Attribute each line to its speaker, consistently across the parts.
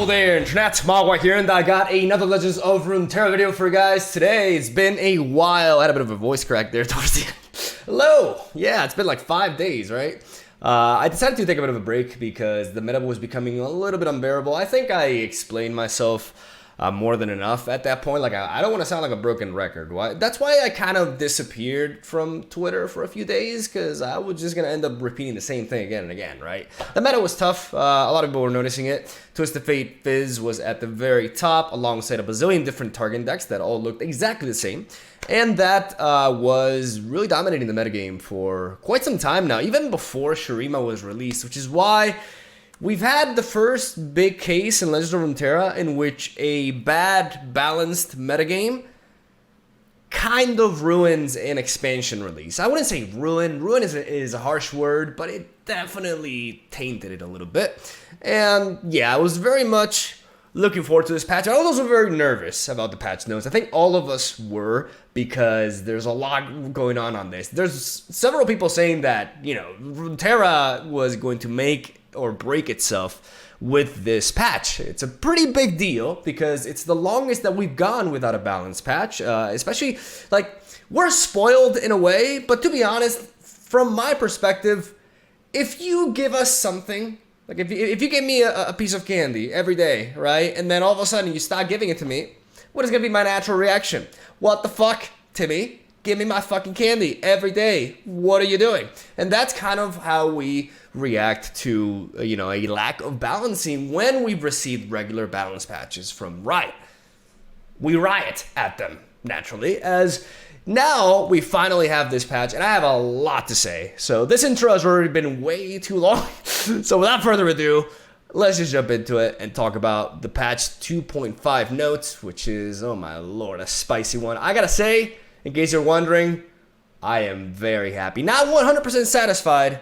Speaker 1: Hello there, Internet. MegaMogwai here, and I got another Legends of Runeterra video for you guys today. It's been a while. I had a bit of a voice crack there towards the end. Hello! Yeah, it's been like 5 days, right? I decided to take a bit of a break because the meta was becoming a little bit unbearable. I think I explained myself more than enough at that point. Like, I don't want to sound like a broken record. That's why I kind of disappeared from Twitter for a few days, because I was just going to end up repeating the same thing again and again, right? The meta was tough. A lot of people were noticing it. Twisted Fate Fizz was at the very top, alongside a bazillion different target decks that all looked exactly the same. And that was really dominating the metagame for quite some time now, even before Shurima was released, which is why we've had the first big case in Legends of Runeterra in which a bad, balanced metagame kind of ruins an expansion release. I wouldn't say ruin. Ruin is a harsh word, but it definitely tainted it a little bit. And yeah, I was very much looking forward to this patch. I was also very nervous about the patch notes. I think all of us were, because there's a lot going on this. There's several people saying that, you know, Runeterra was going to make or break itself with this patch. It's a pretty big deal because it's the longest that we've gone without a balanced patch, especially, like, we're spoiled in a way, but to be honest, from my perspective, if you give us something, like if you give me a piece of candy every day, right, and then all of a sudden you stop giving it to me, what is going to be my natural reaction? What the fuck, Timmy? Give me my fucking candy every day. What are you doing? And that's kind of how we react to, you know, a lack of balancing when we've received regular balance patches from Riot. We riot at them, naturally, as now we finally have this patch, and I have a lot to say. So this intro has already been way too long. So without further ado, let's just jump into it and talk about the patch 2.5 notes, which is, oh my lord, a spicy one. I gotta say, in case you're wondering, I am very happy. Not 100% satisfied,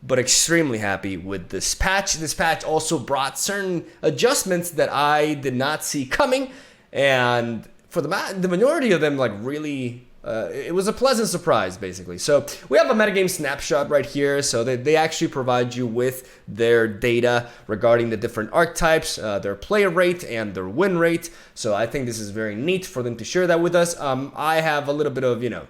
Speaker 1: but extremely happy with this patch. This patch also brought certain adjustments that I did not see coming, and for the majority of them, like, really, it was a pleasant surprise, basically. So we have a metagame snapshot right here. So they actually provide you with their data regarding the different archetypes, their play rate and their win rate. So I think this is very neat for them to share that with us. I have a little bit of, you know,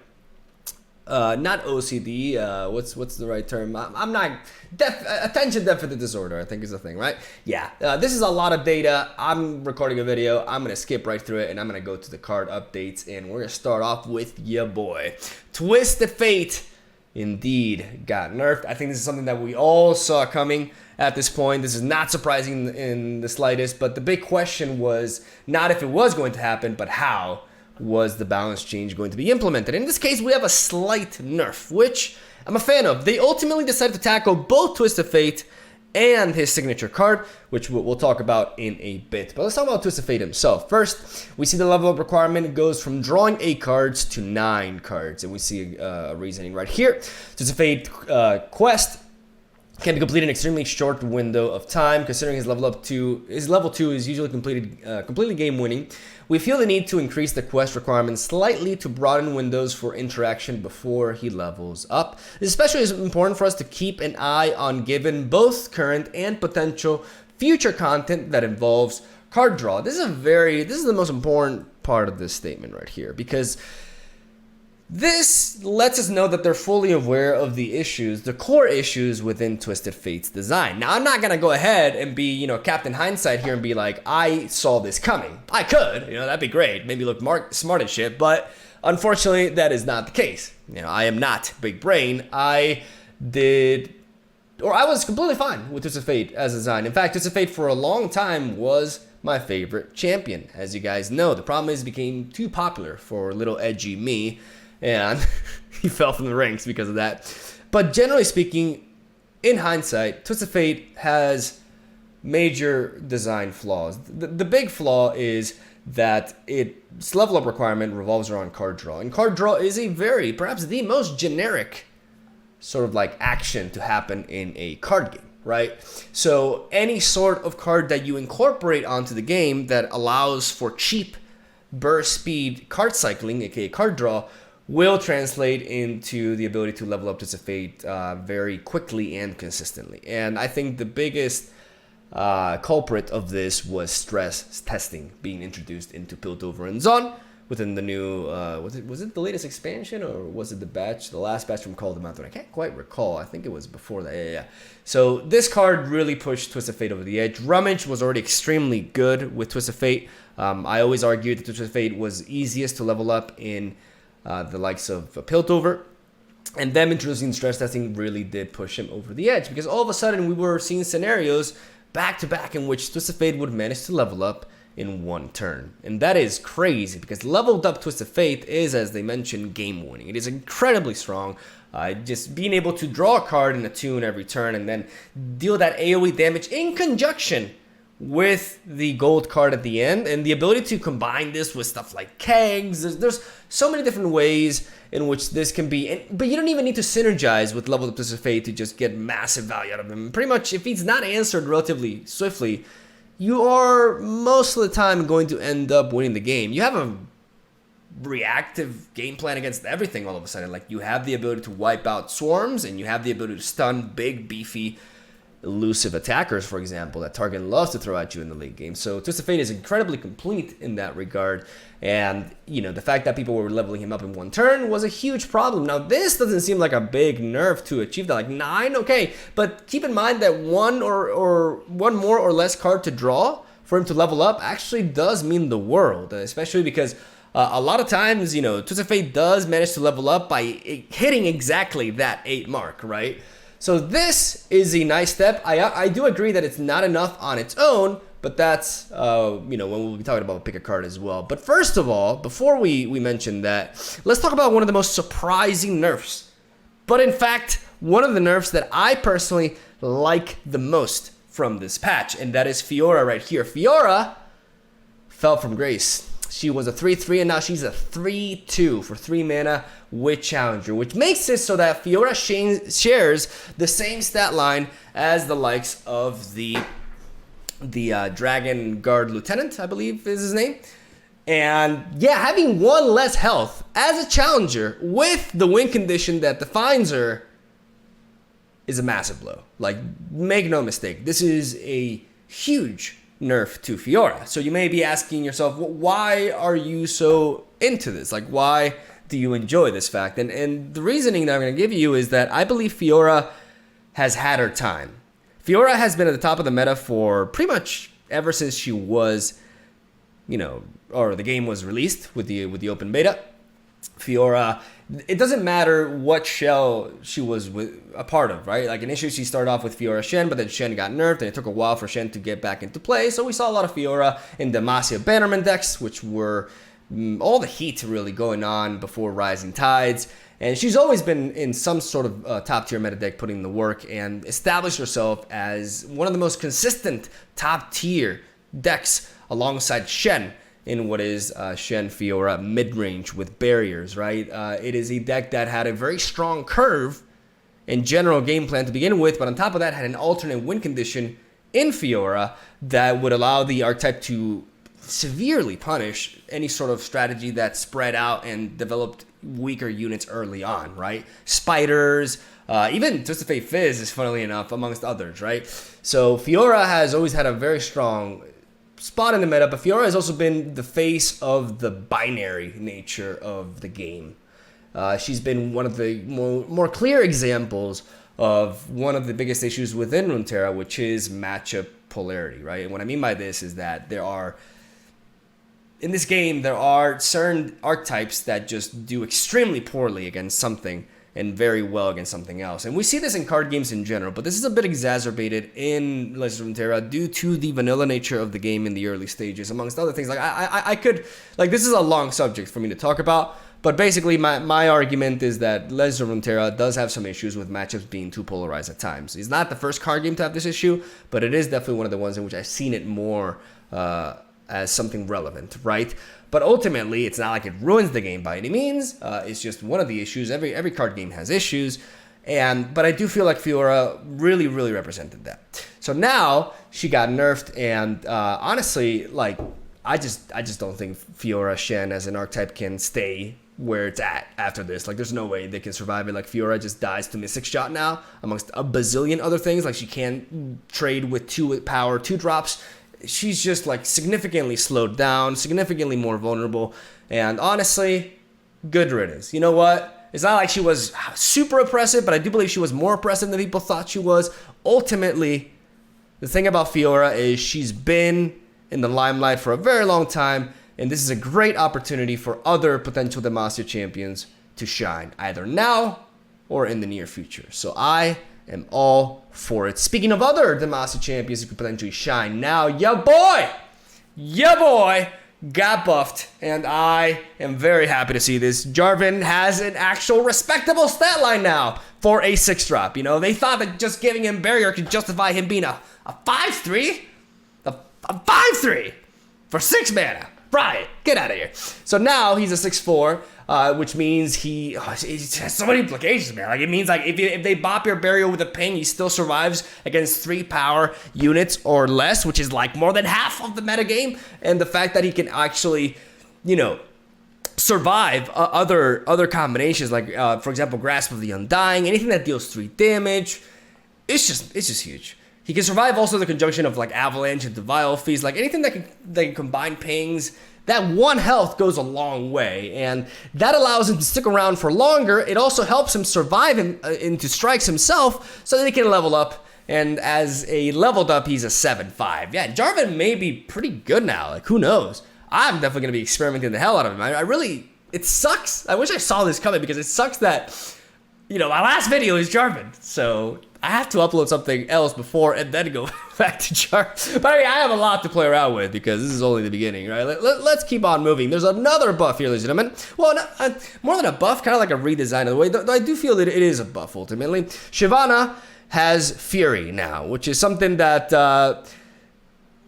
Speaker 1: not OCD, what's the right term? I'm not, attention deficit disorder, I think is the thing, right? Yeah, this is a lot of data. I'm recording a video. I'm going to skip right through it, and I'm going to go to the card updates, and we're going to start off with your boy. Twisted Fate, indeed, got nerfed. I think this is something that we all saw coming at this point. This is not surprising in the slightest, but the big question was not if it was going to happen, but how was the balance change going to be implemented. In this case, we have a slight nerf, which I'm a fan of. They ultimately decided to tackle both Twisted Fate and his signature card, which we'll talk about in a bit. But let's talk about Twisted Fate himself. First, we see the level up requirement goes from drawing 8 cards to 9 cards, and we see a reasoning right here. Twisted Fate quest can be completed in an extremely short window of time, considering his level 2 is usually completely game winning. We feel the need to increase the quest requirements slightly to broaden windows for interaction before he levels up. This especially is important for us to keep an eye on, given both current and potential future content that involves card draw. This is the most important part of this statement right here, because this lets us know that they're fully aware of the issues, the core issues within Twisted Fate's design. Now, I'm not going to go ahead and be, you know, Captain Hindsight here and be like, I saw this coming. I could, you know, that'd be great. Maybe look smart and shit, but unfortunately, that is not the case. You know, I am not big brain. I was completely fine with Twisted Fate as a design. In fact, Twisted Fate for a long time was my favorite champion, as you guys know. The problem is it became too popular for little edgy me, and he fell from the ranks because of that. But generally speaking, in hindsight, Twisted Fate has major design flaws. The big flaw is that its level up requirement revolves around card draw. And card draw is perhaps the most generic sort of like action to happen in a card game, right? So any sort of card that you incorporate onto the game that allows for cheap burst speed card cycling, aka card draw, will translate into the ability to level up Twisted Fate very quickly and consistently. And I think the biggest culprit of this was stress testing being introduced into Piltover and Zon within the new, was it the latest expansion, or was it the last batch from Call of the Mountain? I can't quite recall. I think it was before that. Yeah. So this card really pushed Twisted Fate over the edge. Rummage was already extremely good with Twisted Fate. I always argued that Twisted Fate was easiest to level up in the likes of Piltover. And them introducing stress testing really did push him over the edge, because all of a sudden we were seeing scenarios back to back in which Twisted Fate would manage to level up in one turn. And that is crazy, because leveled up Twisted Fate is, as they mentioned, game winning. It is incredibly strong. Just being able to draw a card in a tune every turn and then deal that AoE damage in conjunction with the gold card at the end, and the ability to combine this with stuff like kegs. There's so many different ways in which this can be, but you don't even need to synergize with leveled up Twisted Fate to just get massive value out of him. Pretty much, if he's not answered relatively swiftly, you are most of the time going to end up winning the game. You have a reactive game plan against everything all of a sudden. Like, you have the ability to wipe out swarms, and you have the ability to stun big, beefy, elusive attackers, for example, that Target loves to throw at you in the late game. So Twisted Fate is incredibly complete in that regard. And, you know, the fact that people were leveling him up in one turn was a huge problem. Now, this doesn't seem like a big nerf to achieve that. Like 9, okay. But keep in mind that one more or less card to draw for him to level up actually does mean the world, especially because a lot of times, you know, Twisted Fate does manage to level up by hitting exactly that 8 mark, right? So this is a nice step. I do agree that it's not enough on its own, but that's, you know, when we'll be talking about pick a card as well. But first of all, before we mention that, let's talk about one of the most surprising nerfs. But in fact, one of the nerfs that I personally like the most from this patch, and that is Fiora right here. Fiora fell from grace. She was a 3/3, and now she's a 3/2 for 3 mana with Challenger, which makes it so that Fiora shares the same stat line as the likes of the Dragon Guard Lieutenant, I believe is his name. And yeah, having 1 less health as a Challenger with the win condition that defines her is a massive blow. Like, make no mistake, this is a huge nerf to Fiora. So you may be asking yourself, well, why are you so into this? Like, why do you enjoy this fact? And the reasoning that I'm going to give you is that I believe Fiora has had her time. Fiora has been at the top of the meta for pretty much ever since she was, you know, or the game was released with the open beta. Fiora, it doesn't matter what shell she was a part of, right? Like, initially she started off with Fiora Shen, but then Shen got nerfed, and it took a while for Shen to get back into play. So we saw a lot of Fiora in the Demacia Bannerman decks, which were all the heat really going on before Rising Tides. And she's always been in some sort of top tier meta deck, putting in the work, and established herself as one of the most consistent top tier decks alongside Shen in what is Shen Fiora mid-range with barriers, right? It is a deck that had a very strong curve and general game plan to begin with, but on top of that had an alternate win condition in Fiora that would allow the archetype to severely punish any sort of strategy that spread out and developed weaker units early on, right? Spiders, even Twisted Fate Fizz is, funnily enough, amongst others, right? So Fiora has always had a very strong spot in the meta, but Fiora has also been the face of the binary nature of the game. She's been one of the more clear examples of one of the biggest issues within Runeterra, which is matchup polarity, right? And what I mean by this is that in this game, there are certain archetypes that just do extremely poorly against something and very well against something else. And we see this in card games in general, but this is a bit exacerbated in Legends of Runeterra due to the vanilla nature of the game in the early stages, amongst other things. Like, I could, like, this is a long subject for me to talk about, but basically my argument is that Legends of Runeterra does have some issues with matchups being too polarized at times. It's not the first card game to have this issue, but it is definitely one of the ones in which I've seen it more as something relevant, right? But ultimately, it's not like it ruins the game by any means. It's just one of the issues. Every card game has issues, but I do feel like Fiora really represented that. So now she got nerfed, and honestly, like, I just don't think Fiora Shen as an archetype can stay where it's at after this. Like, there's no way they can survive it. Like, Fiora just dies to Mystic Shot now, amongst a bazillion other things. Like, she can't trade with 2 power, 2 drops. She's just, like, significantly slowed down, significantly more vulnerable. And honestly, good riddance. You know what? It's not like she was super oppressive, but I do believe she was more oppressive than people thought she was. Ultimately, the thing about Fiora is she's been in the limelight for a very long time, and this is a great opportunity for other potential Demacia champions to shine, either now or in the near future. So I am all for it. Speaking of other Demacia champions who could potentially shine now, ya boy got buffed, and I am very happy to see this. Jarvan has an actual respectable stat line now for a 6-drop. You know, they thought that just giving him barrier could justify him being a 5-3? A 5-3 for 6 mana. Right, get out of here. So now he's a 6-4, which means he has so many implications, man. Like, it means, like, if they bop your barrier with a ping, he still survives against 3 power units or less, which is like more than half of the metagame. And the fact that he can actually, you know, survive other combinations, like for example, Grasp of the Undying, anything that deals 3 damage, it's just huge. He can survive also the conjunction of, like, Avalanche and Vile Feast, like anything that can combine pings. That 1 health goes a long way, and that allows him to stick around for longer. It also helps him survive into strikes himself, so that he can level up. And as a leveled up, he's a 7-5. Yeah, Jarvan may be pretty good now. Like, who knows? I'm definitely gonna be experimenting the hell out of him. I really, it sucks. I wish I saw this coming, because it sucks that, you know, my last video is Jarvan, so I have to upload something else before and then go back to Jarvan. But I mean, I have a lot to play around with, because this is only the beginning, right? Let's keep on moving. There's another buff here, ladies and gentlemen. Well, more than a buff, kind of like a redesign of the way. Though I do feel that it is a buff, ultimately. Shyvana has Fury now, which is something that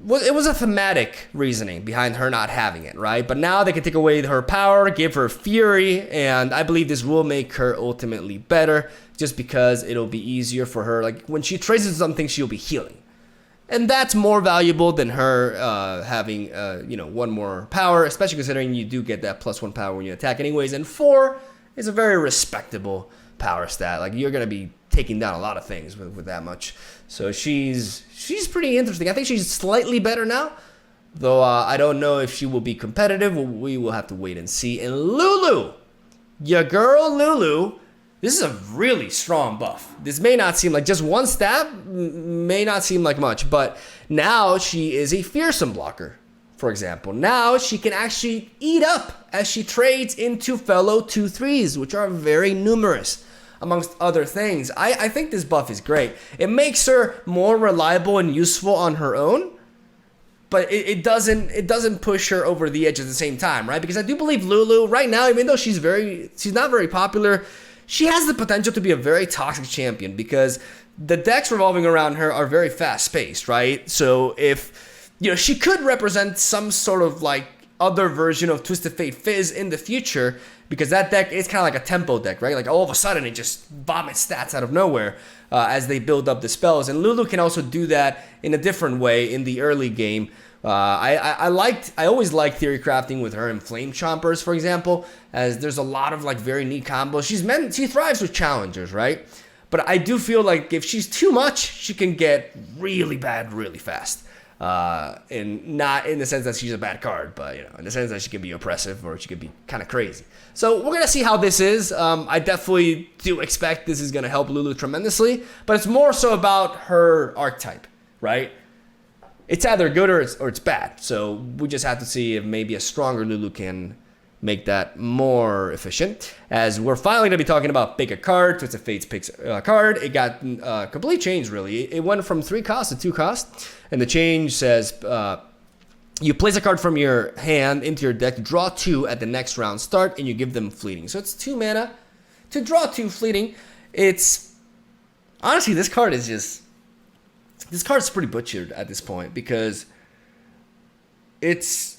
Speaker 1: it was a thematic reasoning behind her not having it, right? But now they can take away her power, give her Fury, and I believe this will make her ultimately better, just because it'll be easier for her. Like, when she traces something, she'll be healing. And that's more valuable than her having, you know, 1 more power, especially considering you do get that +1 power when you attack anyways. And 4 is a very respectable power stat. Like, you're going to be taking down a lot of things with that much. So she's pretty interesting. I think she's slightly better now, though I don't know if she will be competitive. We will have to wait and see. And Lulu, your girl Lulu, this is a really strong buff. This may not seem like just 1 stab, may not seem like much, but now she is a fearsome blocker, for example. Now she can actually eat up as she trades into fellow 2/3s, which are very numerous, amongst other things. I think this buff is great. It makes her more reliable and useful on her own, but it doesn't push her over the edge at the same time, right? Because I do believe Lulu right now, even though she's not very popular, she has the potential to be a very toxic champion, because the decks revolving around her are very fast-paced, right? So if, you know, she could represent some sort of, like, other version of Twisted Fate Fizz in the future, because that deck is kind of like a tempo deck, right? Like, all of a sudden it just vomits stats out of nowhere as they build up the spells. And Lulu can also do that in a different way in the early game. I always liked theory crafting with her and Flame Chompers, for example, as there's a lot of, like, very neat combos. She thrives with challengers, right? But I do feel like if she's too much, she can get really bad really fast. And not in the sense that she's a bad card, but, you know, in the sense that she can be oppressive or she could be kind of crazy. So we're gonna see how this is. I definitely do expect this is gonna help Lulu tremendously, but it's more so about her archetype, right? It's either good or it's bad. So we just have to see if maybe a stronger Lulu can make that more efficient. As we're finally going to be talking about Pick a Card, Twisted Fate's Picks card. It got complete change, really. It went from 3 cost to 2 cost. And the change says you place a card from your hand into your deck, draw 2 at the next round start, and you give them fleeting. So it's 2 mana to draw 2 fleeting. It's honestly, this card is pretty butchered at this point, because it's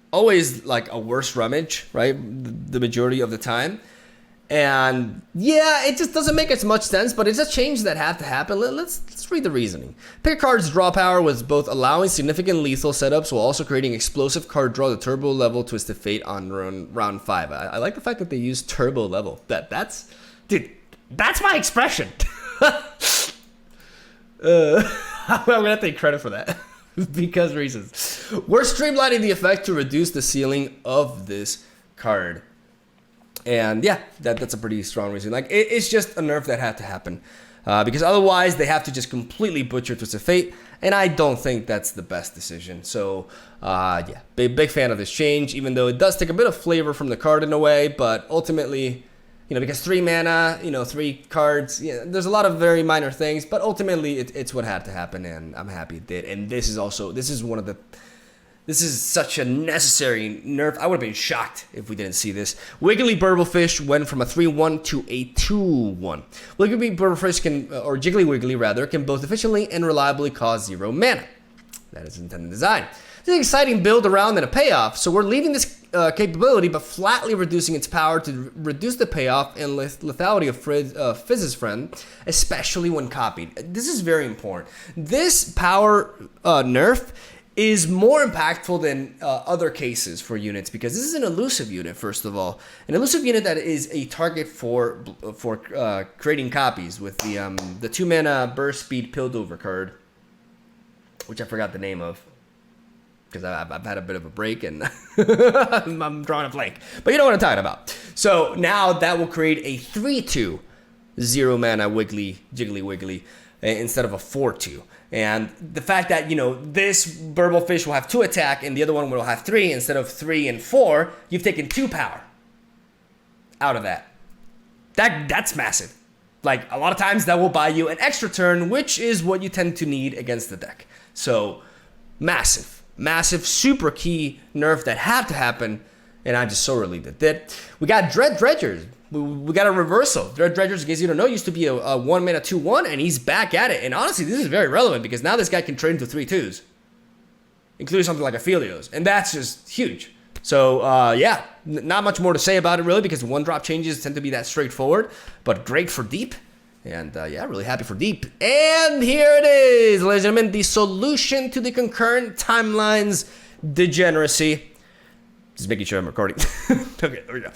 Speaker 1: always like a worse rummage, right? The majority of the time. And yeah, it just doesn't make as much sense, but it's a change that had to happen. Let's read the reasoning. Pick a card's draw power was both allowing significant lethal setups while also creating explosive card draw. The turbo level Twisted Fate on round 5. I like the fact that they use turbo level. Dude, that's my expression. I'm gonna take credit for that because reasons. We're streamlining the effect to reduce the ceiling of this card. And yeah, that's a pretty strong reason. Like, it's just a nerf that had to happen. Because otherwise, they have to just completely butcher Twisted Fate. And I don't think that's the best decision. So, yeah, big fan of this change. Even though it does take a bit of flavor from the card in a way. But ultimately, you know, because 3 mana, you know, 3 cards. Yeah, there's a lot of very minor things. But ultimately, it's what had to happen. And I'm happy it did. And this is such a necessary nerf. I would have been shocked if we didn't see this. Wiggly Burblefish went from a 3-1 to a 2-1. Wiggly Burblefish can, or Jiggly Wiggly rather, can both efficiently and reliably cost 0 mana. That is intended design. This is an exciting build around and a payoff, so we're leaving this capability but flatly reducing its power to reduce the payoff and lethality of Fizz's friend, especially when copied. This is very important. This power nerf is more impactful than other cases for units because this is an elusive unit, first of all. An elusive unit that is a target for creating copies with the 2 mana burst speed Piltover card, which I forgot the name of because I've had a bit of a break and I'm drawing a blank. But you know what I'm talking about. So now that will create a 3-2 0 mana Jiggly Wiggly instead of a 4-2. And the fact that, you know, this Burblefish will have 2 attack and the other one will have 3 instead of 3 and 4, you've taken 2 power out of that. That's massive. Like, a lot of times that will buy you an extra turn, which is what you tend to need against the deck. So, massive, super key nerf that had to happen, and I'm just so relieved it did. We got Dredgers. We got a reversal. Dredgers, in case you don't know, used to be a 1 mana 2-1, and he's back at it. And honestly, this is very relevant because now this guy can trade into 3-2s, including something like Aphelios, and that's just huge. So yeah, not much more to say about it really because 1-drop changes tend to be that straightforward, but great for deep. And yeah, really happy for deep. And here it is, ladies and gentlemen, the solution to the concurrent timelines degeneracy. Just making sure I'm recording. Okay, there we go.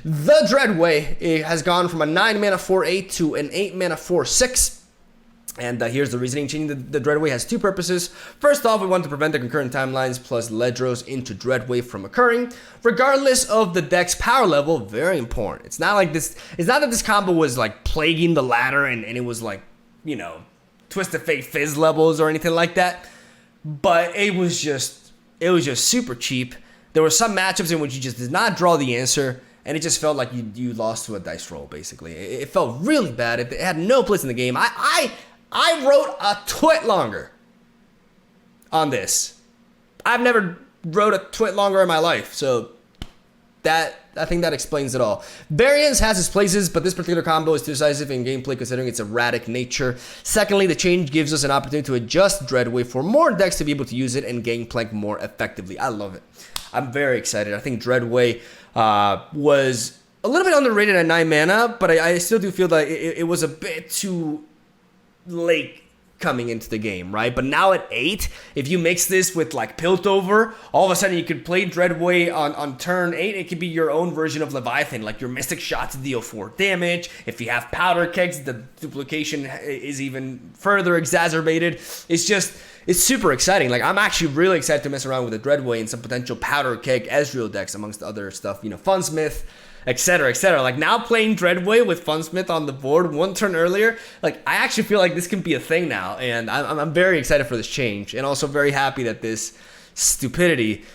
Speaker 1: The Dreadway has gone from a 9 mana 4-8 to an 8 mana 4-6. And here's the reasoning. Changing the Dreadway has 2 purposes. First off, we want to prevent the concurrent timelines plus Ledros into Dreadway from occurring, regardless of the deck's power level. Very important. It's not like this. It's not that this combo was like plaguing the ladder and it was like, you know, Twisted Fate Fizz levels or anything like that. But it was just super cheap. There were some matchups in which you just did not draw the answer, and it just felt like you lost to a dice roll, basically. It felt really bad. It had no place in the game. I wrote a twit longer on this. I've never wrote a twit longer in my life, so I think that explains it all. Variance has its places, but this particular combo is decisive in gameplay considering its erratic nature. Secondly, the change gives us an opportunity to adjust Dreadway for more decks to be able to use it and gangplank more effectively. I love it. I'm very excited. I think Dreadway was a little bit underrated at 9 mana, but I still do feel that it was a bit too late coming into the game, right? But now at 8, if you mix this with like Piltover, all of a sudden you could play Dreadway on turn 8. It could be your own version of Leviathan, like your Mystic Shots deal 4 damage. If you have Powder Kegs, the duplication is even further exacerbated. It's super exciting. Like, I'm actually really excited to mess around with the Dreadway and some potential Powder Keg Ezreal decks amongst other stuff, you know, Funsmith, etc., etc. Like, now playing Dreadway with Funsmith on the board 1 turn earlier, like, I actually feel like this can be a thing now, and I'm very excited for this change, and also very happy that this stupidity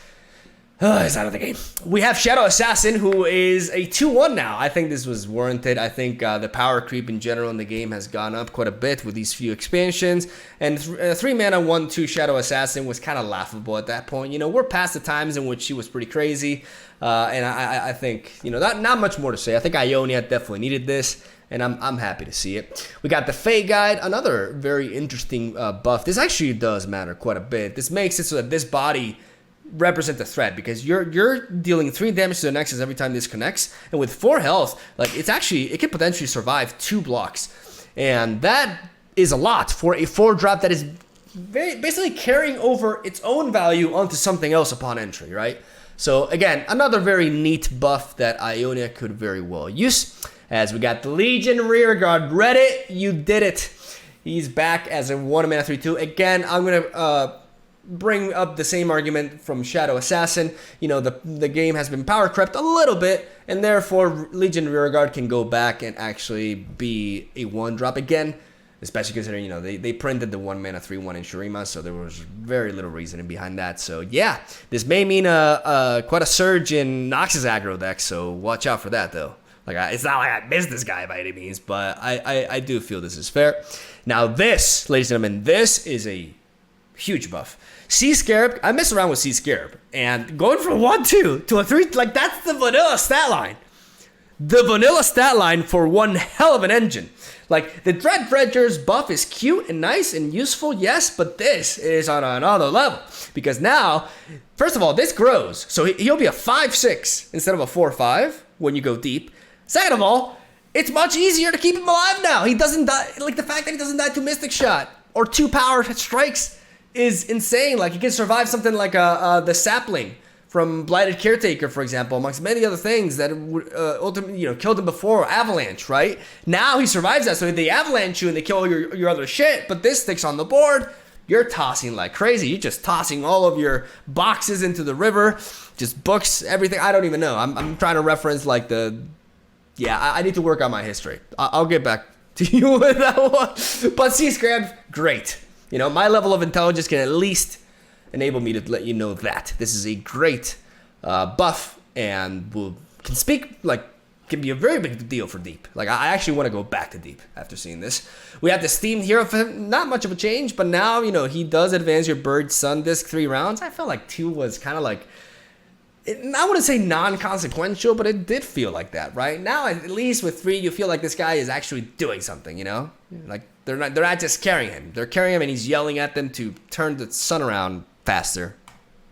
Speaker 1: is out of the game. We have Shadow Assassin, who is a 2-1 now. I think this was warranted. I think the power creep in general in the game has gone up quite a bit with these few expansions. And 3 mana 1-2 Shadow Assassin was kind of laughable at that point. You know, we're past the times in which she was pretty crazy. And I think, you know, not much more to say. I think Ionia definitely needed this, and I'm happy to see it. We got the Fate Guide, another very interesting buff. This actually does matter quite a bit. This makes it so that this body represent the threat, because you're dealing 3 damage to the Nexus every time this connects, and with 4 health, like it can potentially survive 2 blocks, and that is a lot for a 4-drop that is basically carrying over its own value onto something else upon entry, right? So again, another very neat buff that Ionia could very well use. As we got the Legion Rearguard. Reddit, you did it. He's back as a 1 mana 3/2. Again, I'm gonna bring up the same argument from Shadow Assassin. You know, the game has been power crept a little bit, and therefore Legion Rearguard can go back and actually be a 1-drop again. Especially considering, you know, they printed the 1 mana 3/1 in Shurima, so there was very little reasoning behind that. So yeah, this may mean quite a surge in Nox's aggro deck, so watch out for that though. Like, it's not like I missed this guy by any means, but I do feel this is fair. Now this, ladies and gentlemen, this is a huge buff. Sea Scarab, I mess around with Sea Scarab, and going from 1/2 to a 3, like that's the vanilla stat line. The vanilla stat line for one hell of an engine. Like, the Dredgers buff is cute and nice and useful, yes, but this is on another level. Because now, first of all, this grows. So he'll be a 5/6 instead of a 4/5 when you go deep. Second of all, it's much easier to keep him alive now. He doesn't die. Like, the fact that he doesn't die to Mystic Shot or 2 power strikes is insane. Like, he can survive something like the Sapling from Blighted Caretaker, for example, amongst many other things that would ultimately, you know, killed him before. Avalanche, right? Now he survives that, so they avalanche you and they kill your other shit, but this sticks on the board. You're tossing like crazy. You're just tossing all of your boxes into the river, just books, everything. I don't even know. I'm trying to reference like I need to work on my history. I'll get back to you with that one. But Sea Scarab, great. You know, my level of intelligence can at least enable me to let you know that this is a great buff, and can be a very big deal for deep. Like, I actually want to go back to deep after seeing this. We have the Steamed Hero for him, not much of a change, but now, you know, he does advance your Bird Sun Disc 3 rounds. I felt like 2 was kind of like, I wouldn't say non-consequential, but it did feel like that, right? Now, at least with 3, you feel like this guy is actually doing something, you know? Like, they're not just carrying him. They're carrying him, and he's yelling at them to turn the sun around faster.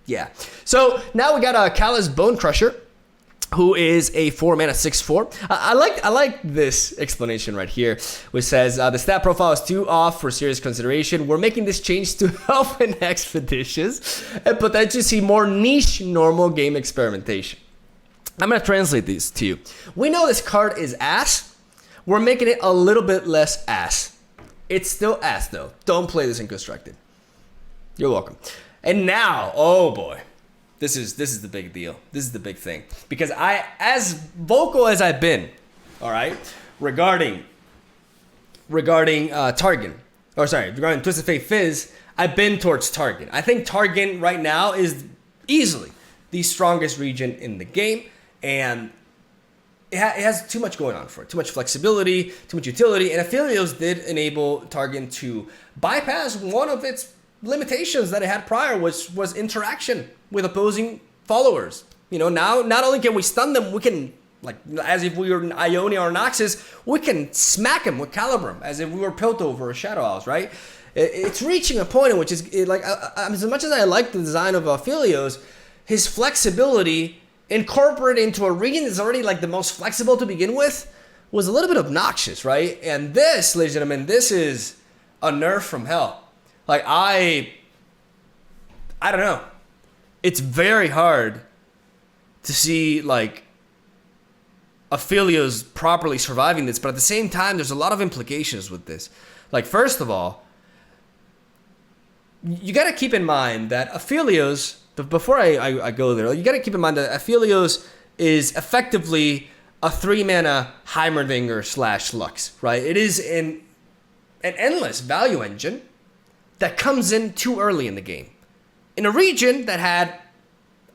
Speaker 1: Yeah. So now we got a Callous Bone Crusher, who is a 4 mana 6/4. I like this explanation right here, which says the stat profile is too off for serious consideration. We're making this change to help in expeditions and potentially see more niche normal game experimentation. I'm gonna translate these to you. We know this card is ass. We're making it a little bit less ass. It's still ass though. Don't play this in constructed. You're welcome. And now, oh boy, this is the big deal. This is the big thing, because as vocal as I've been, all right, regarding Targon, regarding Twisted Fate Fizz, I've been towards Targon. I think Targon right now is easily the strongest region in the game, and it has too much going on for it. Too much flexibility, too much utility, and Aphelios did enable Targon to bypass one of its limitations that it had prior, which was interaction with opposing followers. You know, now not only can we stun them, we can, like, as if we were in Ionia or Noxus, we can smack them with Calibrum as if we were Piltover or Shadow Isles, right? It's reaching a point in which is like, as much as I like the design of Aphelios, his flexibility incorporated into a region that's already like the most flexible to begin with was a little bit obnoxious, right? And this, ladies and gentlemen, this is a nerf from hell. Like, I don't know. It's very hard to see, like, Aphelios properly surviving this, but at the same time, there's a lot of implications with this. Like, first of all, you got to keep in mind that Aphelios, before I go there, you got to keep in mind that Aphelios is effectively a 3 mana Heimerdinger / Lux, right? It is an endless value engine that comes in too early in the game, in a region that had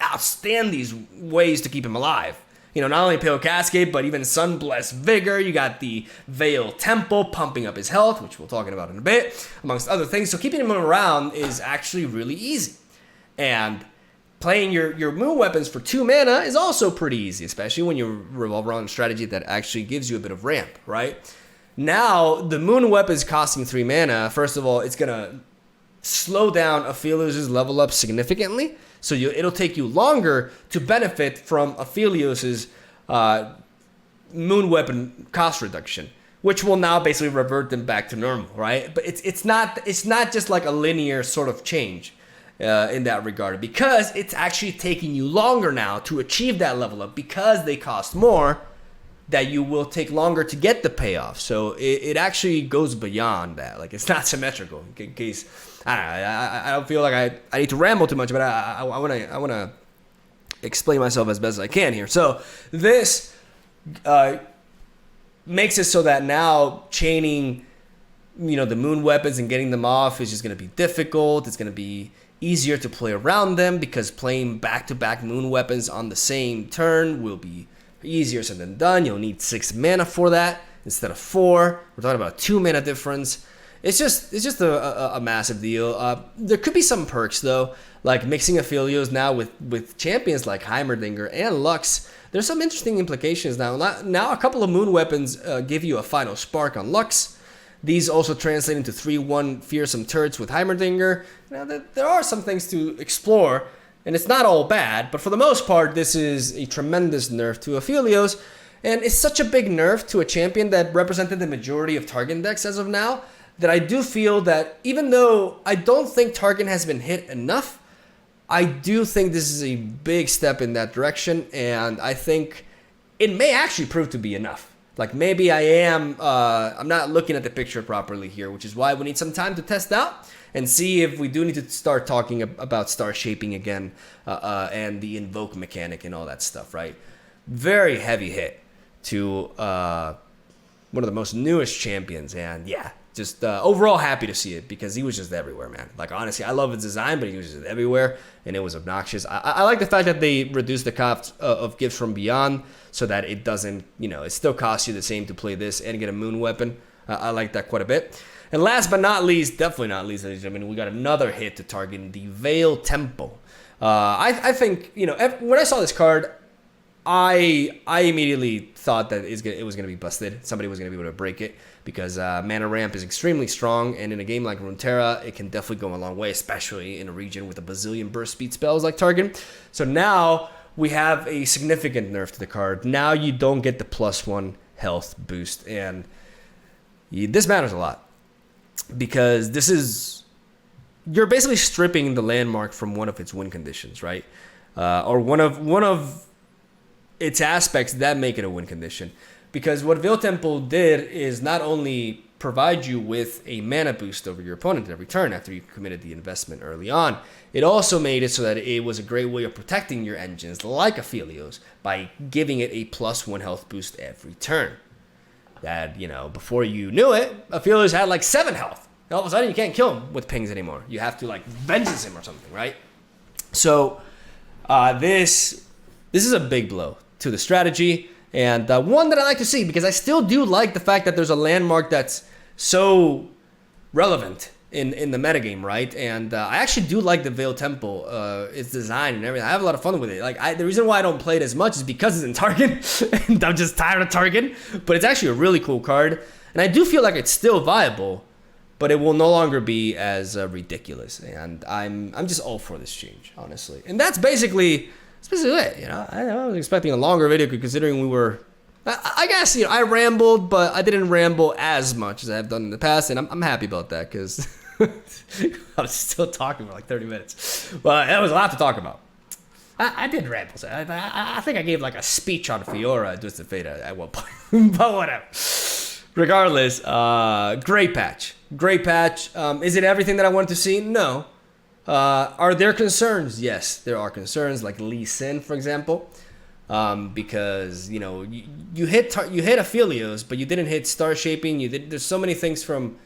Speaker 1: outstanding ways to keep him alive. You know, not only Pale Cascade, but even Sunblessed Vigor. You got the Vale Temple pumping up his health, which we'll talk about in a bit, amongst other things. So keeping him around is actually really easy. And playing your moon weapons for 2 mana is also pretty easy, especially when you revolve around a strategy that actually gives you a bit of ramp, right? Now, the moon weapons costing 3 mana, first of all, it's going to slow down Aphelios' level up significantly. So it'll take you longer to benefit from Aphelios's moon weapon cost reduction, which will now basically revert them back to normal, right? But it's not just like a linear sort of change in that regard, because it's actually taking you longer now to achieve that level up, because they cost more, that you will take longer to get the payoff. So it actually goes beyond that. Like, it's not symmetrical. In case I don't feel like I need to ramble too much, but I want to explain myself as best as I can here. So this makes it so that now chaining, the moon weapons and getting them off is just going to be difficult. It's going to be easier to play around them, because playing back-to-back moon weapons on the same turn will be easier said than done. You'll need 6 mana for that instead of 4. We're talking about a 2 mana difference. It's just a massive deal. There could be some perks though, like mixing Aphelios now with champions like Heimerdinger and Lux. There's some interesting implications now. Now a couple of moon weapons give you a final spark on Lux. These also translate into 3/1 fearsome turrets with Heimerdinger. There are some things to explore, and it's not all bad, but for the most part, this is a tremendous nerf to Aphelios, and it's such a big nerf to a champion that represented the majority of Targon decks as of now, that I do feel that even though I don't think Targon has been hit enough, I do think this is a big step in that direction, and I think it may actually prove to be enough. Like, maybe I'm not looking at the picture properly here, which is why we need some time to test out and see if we do need to start talking about star shaping again, and the invoke mechanic and all that stuff, right? Very heavy hit to one of the most newest champions, and yeah, just overall happy to see it, because he was just everywhere, man. Like, honestly, I love his design, but he was just everywhere, and it was obnoxious. I like the fact that they reduced the cost of gifts from beyond, so that it doesn't, it still costs you the same to play this and get a moon weapon. I like that quite a bit. And last but not least, definitely not least, ladies and gentlemen, we got another hit to target the Vale Temple. I think, when I saw this card, I immediately thought that it was going to be busted. Somebody was going to be able to break it, because mana ramp is extremely strong, and in a game like Runeterra, it can definitely go a long way, especially in a region with a bazillion burst speed spells like Targon. So now we have a significant nerf to the card. Now you don't get the +1 health boost, and this matters a lot, because you're basically stripping the landmark from one of its win conditions, right? Or one of its aspects that make it a win condition. Because what Vale Temple did is not only provide you with a mana boost over your opponent every turn after you committed the investment early on, it also made it so that it was a great way of protecting your engines like Aphelios by giving it a +1 health boost every turn. That, before you knew it, Aphelios had like 7 health. And all of a sudden, you can't kill him with pings anymore. You have to like vengeance him or something, right? So this is a big blow to the strategy, and one that I like to see, because I still do like the fact that there's a landmark that's so relevant in the metagame, right? And I actually do like the Vale Temple, its design and everything. I have a lot of fun with it. Like, the reason why I don't play it as much is because it's in Targon, and I'm just tired of Targon. But it's actually a really cool card, and I do feel like it's still viable, but it will no longer be as ridiculous. And I'm just all for this change, honestly. And that's basically it. I was expecting a longer video, considering we were. I guess I rambled, but I didn't ramble as much as I have done in the past, and I'm happy about that, because I was still talking for like 30 minutes. Well, that was a lot to talk about. I did ramble. I think I gave like a speech on Fiora just to fade at one point, but whatever. Regardless, great patch. Great patch. Is it everything that I wanted to see? No. Are there concerns? Yes, there are concerns, like Lee Sin, for example. Because you hit Aphelios, but you didn't hit star shaping. There's so many things from,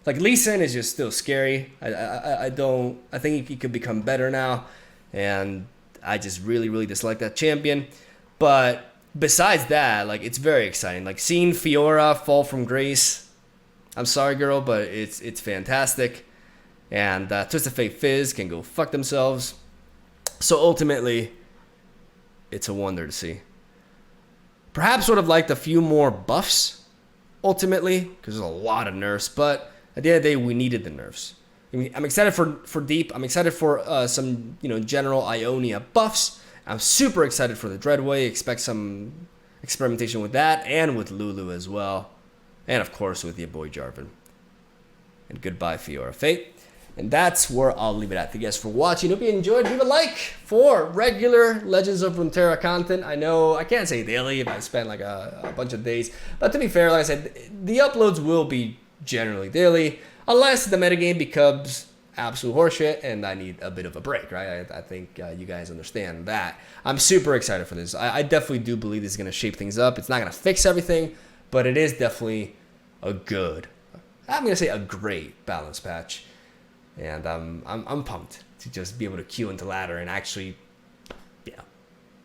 Speaker 1: like, Lee Sin is just still scary. I think he could become better now, and I just really dislike that champion. But besides that, like, it's very exciting. Like, seeing Fiora fall from grace, I'm sorry, girl, but it's fantastic. And Twisted Fate Fizz can go fuck themselves. So ultimately, it's a wonder to see. Perhaps would have liked a few more buffs, ultimately, because there's a lot of nerfs, but at the end of the day, we needed the nerfs. I'm excited for deep. I'm excited for some general Ionia buffs. I'm super excited for the Dreadway. Expect some experimentation with that and with Lulu as well, and of course with your boy Jarvan. And goodbye, Fiora Fate. And that's where I'll leave it at. Thank you guys for watching. Hope you enjoyed. Leave a like for regular Legends of Runeterra content. I know I can't say daily if I spend like a bunch of days. But to be fair, like I said, the uploads will be generally daily. Unless the metagame becomes absolute horseshit and I need a bit of a break, right? I think you guys understand that. I'm super excited for this. I definitely do believe this is going to shape things up. It's not going to fix everything, but it is definitely a good, I'm going to say a great balance patch. And I'm pumped to just be able to queue into ladder and actually,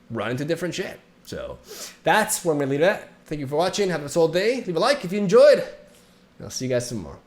Speaker 1: run into different shit. So that's where I'm going to leave it at. Thank you for watching. Have a solid day. Leave a like if you enjoyed. And I'll see you guys tomorrow.